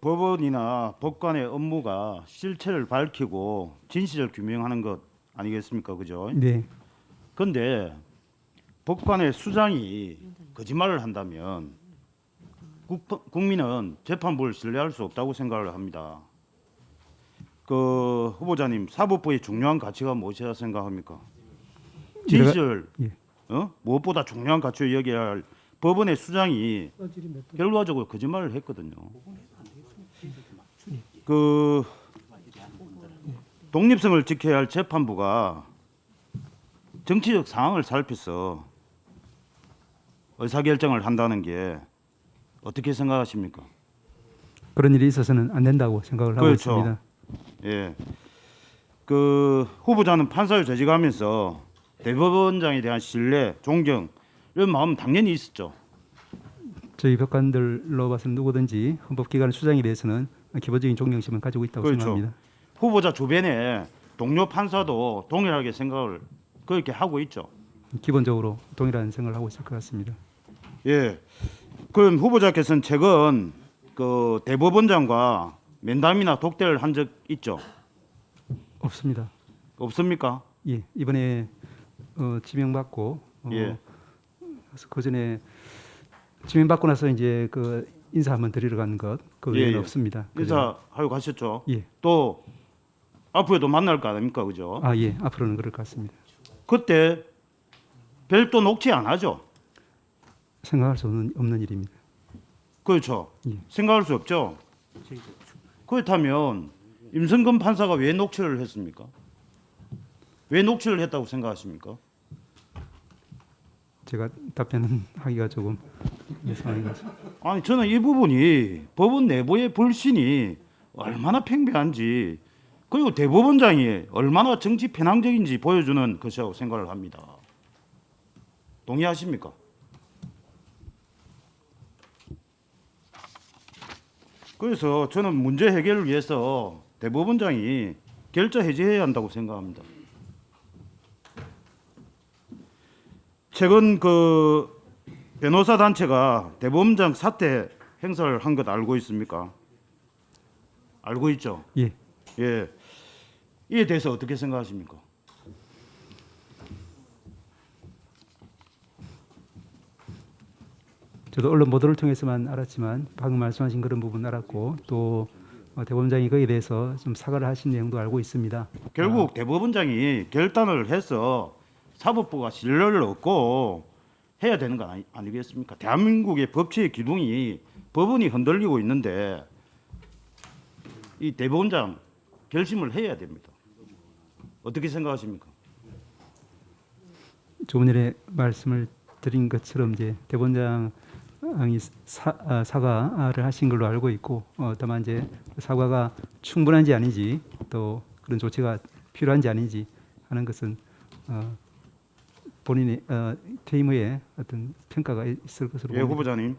법원이나 법관의 업무가 실체를 밝히고 진실을 규명하는 것 아니겠습니까, 그죠? 네, 그런데 법관의 수장이 거짓말을 한다면 국민은 재판부를 신뢰할 수 없다고 생각을 합니다. 그 후보자님, 사법부의 중요한 가치가 무엇이라 생각합니까? 진실, 예. 무엇보다 중요한 가치로 여겨야 할 법원의 수장이 결과적으로 거짓말을 했거든요. 그 독립성을 지켜야 할 재판부가 정치적 상황을 살펴서 의사결정을 한다는 게 어떻게 생각하십니까? 그런 일이 있어서는 안 된다고 생각을 하고 그렇죠. 있습니다. 예. 그 후보자는 판사를 재직하면서 대법원장에 대한 신뢰, 존경 이런 마음 당연히 있었죠. 저희 법관들로 봐서는 누구든지 헌법기관의 수장에 대해서는 기본적인 존경심을 가지고 있다고 그렇죠. 생각합니다. 후보자 주변에 동료 판사도 동일하게 생각을 그렇게 하고 있죠. 기본적으로 동일한 생각을 하고 있을 것 같습니다. 예. 그럼 후보자께서는 최근 그 대법원장과 면담이나 독대를 한 적 있죠? 없습니다. 없습니까? 예, 이번에 지명받고 예. 그 전에 지명받고 나서 이제 그 인사 한번 드리러 가는 것 그 외에는 예, 예. 없습니다. 인사하고 가셨죠? 예, 또 앞으로도 만날 거 아닙니까, 그죠? 예, 앞으로는 그럴 것 같습니다. 그때 별도 녹취 안 하죠? 생각할 수 없는 일입니다. 그렇죠. 예. 생각할 수 없죠. 그렇다면 임성근 판사가 왜 녹취를 했습니까? 왜 녹취를 했다고 생각하십니까? 제가 답변은 하기가 조금 상황인 것 같습니다. 아니 저는 이 부분이 법원 내부의 불신이 얼마나 팽배한지 그리고 대법원장이 얼마나 정치 편향적인지 보여주는 것이라고 생각을 합니다. 동의하십니까? 그래서 저는 문제 해결을 위해서 대법원장이 결자 해제해야 한다고 생각합니다. 최근 그 변호사 단체가 대법원장 사퇴 행사를 한 것 알고 있습니까? 알고 있죠. 예, 예. 이에 대해서 어떻게 생각하십니까? 저도 언론 보도를 통해서만 알았지만 방금 말씀하신 그런 부분 알았고 또 대법원장이 거기에 대해서 좀 사과를 하신 내용도 알고 있습니다. 결국 대법원장이 결단을 해서 사법부가 신뢰를 얻고 해야 되는 거 아니겠습니까? 대한민국의 법치의 기둥이 법원이 흔들리고 있는데 이 대법원장 결심을 해야 됩니다. 어떻게 생각하십니까? 조금 전에 말씀을 드린 것처럼 이제 대법원장이 사과를 하신 걸로 알고 있고 다만 이제 사과가 충분한지 아닌지 또 그런 조치가 필요한지 아닌지 하는 것은 본인의 퇴임 후에 어떤 평가가 있을 것으로 예, 봅니다. 후보자님.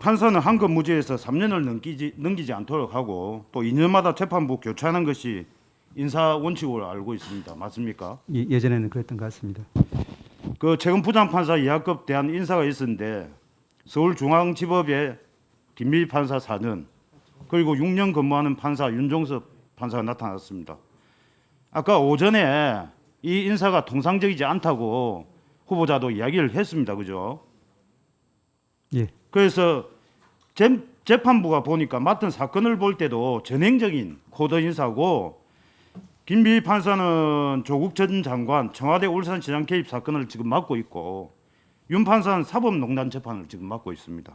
판사는 한급 무죄에서 3년을 넘기지 않도록 하고 또 2년마다 재판부 교체하는 것이 인사 원칙으로 알고 있습니다. 맞습니까? 예전에는 그랬던 것 같습니다. 그 최근 부장판사 이하급 대한 인사가 있었는데 서울중앙지법에 김미 판사 4년 그리고 6년 근무하는 판사 윤종섭 판사가 나타났습니다. 아까 오전에 이 인사가 통상적이지 않다고 후보자도 이야기를 했습니다. 그죠? 예, 그래서 재판부가 보니까 맡은 사건을 볼 때도 전행적인 코드 인사고 김비 판사는 조국 전 장관 청와대 울산시장 개입 사건을 지금 맡고 있고 윤 판사는 사법농단 재판을 지금 맡고 있습니다.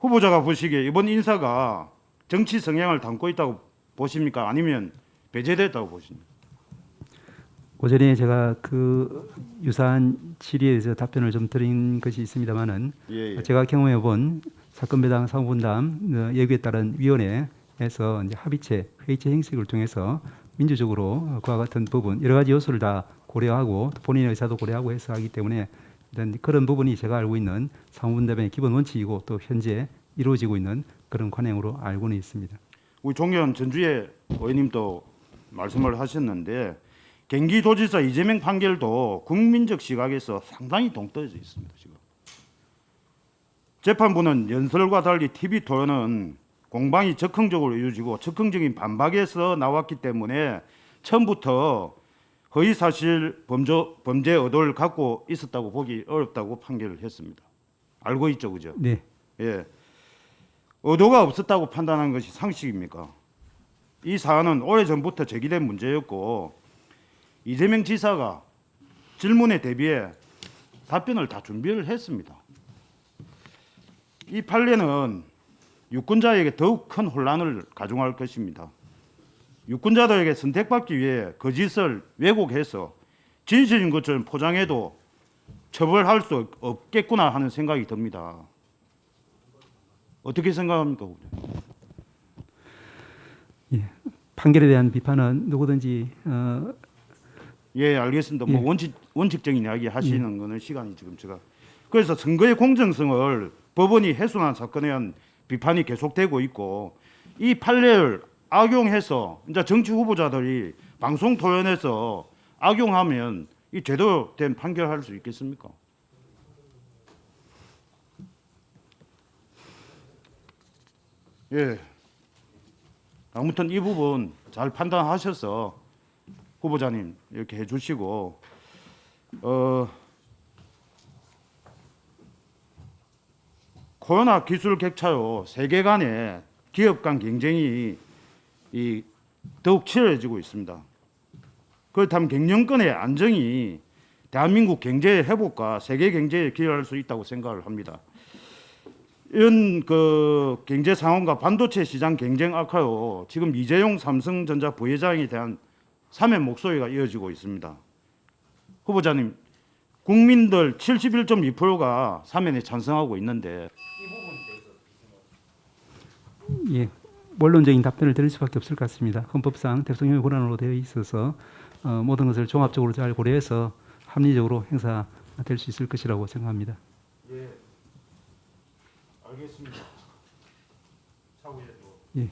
후보자가 보시기에 이번 인사가 정치 성향을 담고 있다고 보십니까? 아니면 배제됐다고 보십니까? 오전에 제가 그 유사한 질의에 대해서 답변을 좀 드린 것이 있습니다만은 예, 예. 제가 경험해 본 사건 배당 상호분담 예규에 따른 위원회에서 이제 합의체 회의체 형식을 통해서 민주적으로 그와 같은 부분 여러 가지 요소를 다 고려하고 또 본인의 의사도 고려하고 해서 하기 때문에 일단 그런 부분이 제가 알고 있는 상호분담의 기본 원칙이고 또 현재 이루어지고 있는 그런 관행으로 알고는 있습니다. 우리 종현 전주의 의원님도 말씀을 하셨는데 경기도지사 이재명 판결도 국민적 시각에서 상당히 동떨어져 있습니다. 지금 재판부는 연설과 달리 TV 토론은 공방이 적극적으로 이루어지고 적극적인 반박에서 나왔기 때문에 처음부터 허위사실 범죄 의도를 갖고 있었다고 보기 어렵다고 판결을 했습니다. 알고 있죠, 그죠? 네. 예. 의도가 없었다고 판단한 것이 상식입니까? 이 사안은 오래전부터 제기된 문제였고 이재명 지사가 질문에 대비해 답변을 다 준비를 했습니다. 이 판례는 유권자에게 더욱 큰 혼란을 가중할 것입니다. 유권자들에게 선택받기 위해 거짓을 왜곡해서 진실인 것처럼 포장해도 처벌할 수 없겠구나 하는 생각이 듭니다. 어떻게 생각합니까? 예. 판결에 대한 비판은 누구든지 예, 알겠습니다. 예. 뭐 원칙적인 이야기 하시는 거는 시간이 지금 제가 그래서 선거의 공정성을 법원이 훼손한 사건에 대한 비판이 계속되고 있고 이 판례를 악용해서 이제 정치 후보자들이 방송 토론에서 악용하면 이 제대로 된 판결할 수 있겠습니까? 예. 아무튼 이 부분 잘 판단하셔서 후보자님 이렇게 해주시고 코로나 기술 격차로 세계 간의 기업 간 경쟁이 더욱 치열해지고 있습니다. 그렇다면 경영권의 안정이 대한민국 경제 회복과 세계 경제에 기여할 수 있다고 생각을 합니다. 이런 그 경제 상황과 반도체 시장 경쟁 악화로 지금 이재용 삼성전자 부회장에 대한 사면 목소리가 이어지고 있습니다. 후보자님, 국민들 71.2%가 사면에 찬성하고 있는데 예, 원론적인 답변을 드릴 수밖에 없을 것 같습니다. 헌법상 대통령의 권한으로 되어 있어서 모든 것을 종합적으로 잘 고려해서 합리적으로 행사될 수 있을 것이라고 생각합니다. 예, 알겠습니다. 차후에 또 예.